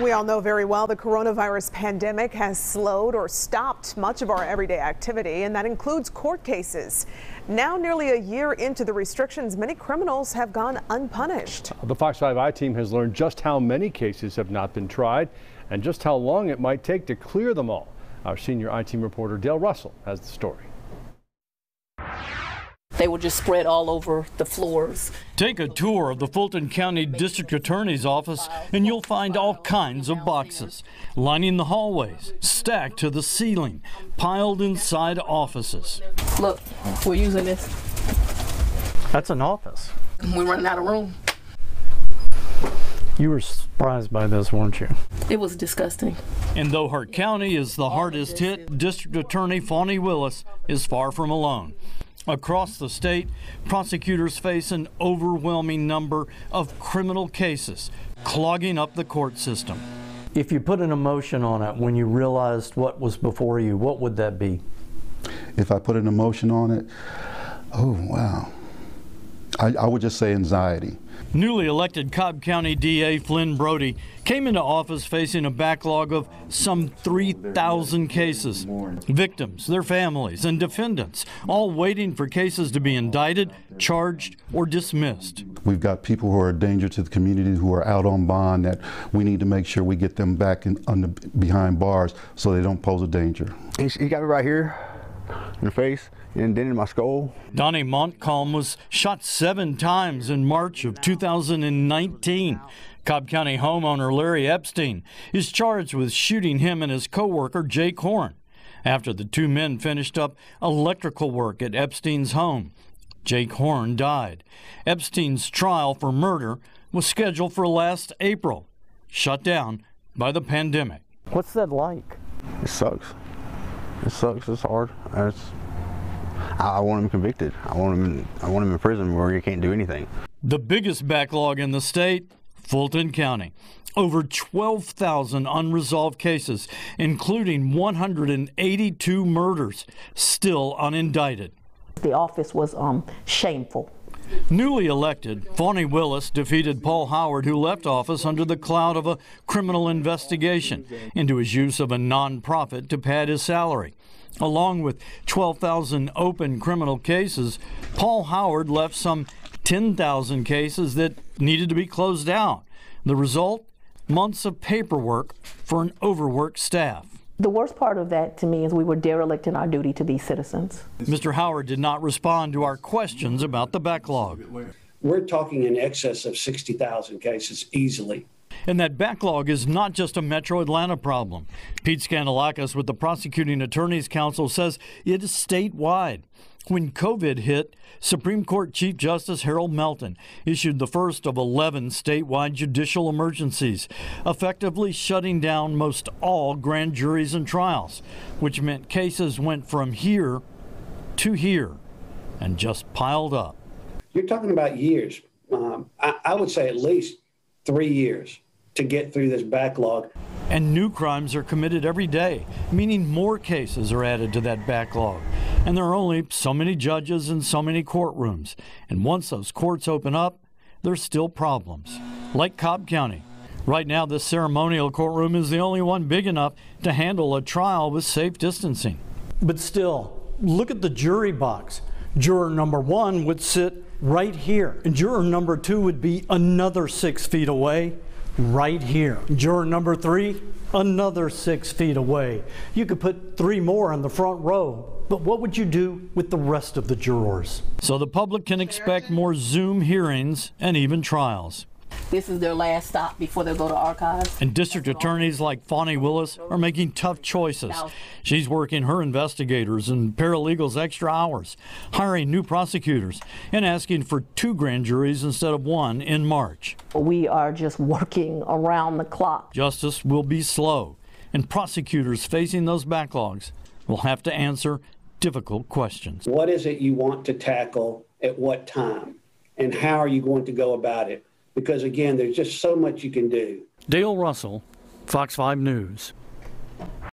We all know very well the coronavirus pandemic has slowed or stopped much of our everyday activity, and that includes court cases. Now, nearly a year into the restrictions, many criminals have gone unpunished. The Fox 5 I team has learned just how many cases have not been tried and just how long it might take to clear them all. Our senior I team reporter Dale Russell has the story. They were just spread all over the floors. Take a tour of the Fulton County District Attorney's office and you'll find all kinds of boxes lining the hallways, stacked to the ceiling, piled inside offices. Look, we're using this. That's an office. We're running out of room. You were surprised by this, weren't you? It was disgusting. And though Hart County is the hardest hit, District Attorney Fonnie Willis is far from alone. Across the state, prosecutors face an overwhelming number of criminal cases, clogging up the court system. If you put an emotion on it when you realized what was before you, what would that be? If I put an emotion on it, oh wow, I would just say anxiety. Newly elected Cobb County DA Flynn Brody came into office facing a backlog of some 3,000 cases. Victims, their families, and defendants all waiting for cases to be indicted, charged, or dismissed. We've got people who are a danger to the community who are out on bond that we need to make sure we get them back behind bars so they don't pose a danger. He got me right here in the face and then in my skull. Donnie Montcalm was shot 7 times in March of 2019. Cobb County homeowner Larry Epstein is charged with shooting him and his co-worker Jake Horn after the two men finished up electrical work at Epstein's home. Jake Horn died. Epstein's trial for murder was scheduled for last April, shut down by the pandemic. What's that like? It sucks. It sucks. It's hard. I want him convicted. I want him in prison where he can't do anything. The biggest backlog in the state, Fulton County. Over 12,000 unresolved cases, including 182 murders, still unindicted. The office was shameful. Newly elected, Fonnie Willis defeated Paul Howard, who left office under the cloud of a criminal investigation into his use of a nonprofit to pad his salary. Along with 12,000 open criminal cases, Paul Howard left some 10,000 cases that needed to be closed out. The result? Months of paperwork for an overworked staff. The worst part of that to me is we were derelict in our duty to these citizens. Mr. Howard did not respond to our questions about the backlog. We're talking in excess of 60,000 cases easily. And that backlog is not just a Metro Atlanta problem. Pete Scandalakis with the Prosecuting Attorneys Council says it is statewide. When COVID hit, Supreme Court Chief Justice Harold Melton issued the first of 11 statewide judicial emergencies, effectively shutting down most all grand juries and trials, which meant cases went from here to here and just piled up. You're talking about years. I would say at least 3 years to get through this backlog. And new crimes are committed every day, meaning more cases are added to that backlog. And there are only so many judges and so many courtrooms. And once those courts open up, there's still problems. Like Cobb County. Right now, this ceremonial courtroom is the only one big enough to handle a trial with safe distancing. But still, look at the jury box. Juror number 1 would sit right here, and juror number 2 would be another 6 feet away. Right here. Juror number 3, another 6 feet away. You could put 3 more in the front row, but what would you do with the rest of the jurors? So the public can expect more Zoom hearings and even trials. This is their last stop before they go to archives. And district attorneys like Fonnie Willis are making tough choices. She's working her investigators and paralegals extra hours, hiring new prosecutors, and asking for 2 grand juries instead of 1 in March. We are just working around the clock. Justice will be slow, and prosecutors facing those backlogs will have to answer difficult questions. What is it you want to tackle at what time? And how are you going to go about it? Because, again, there's just so much you can do. Dale Russell, Fox 5 News.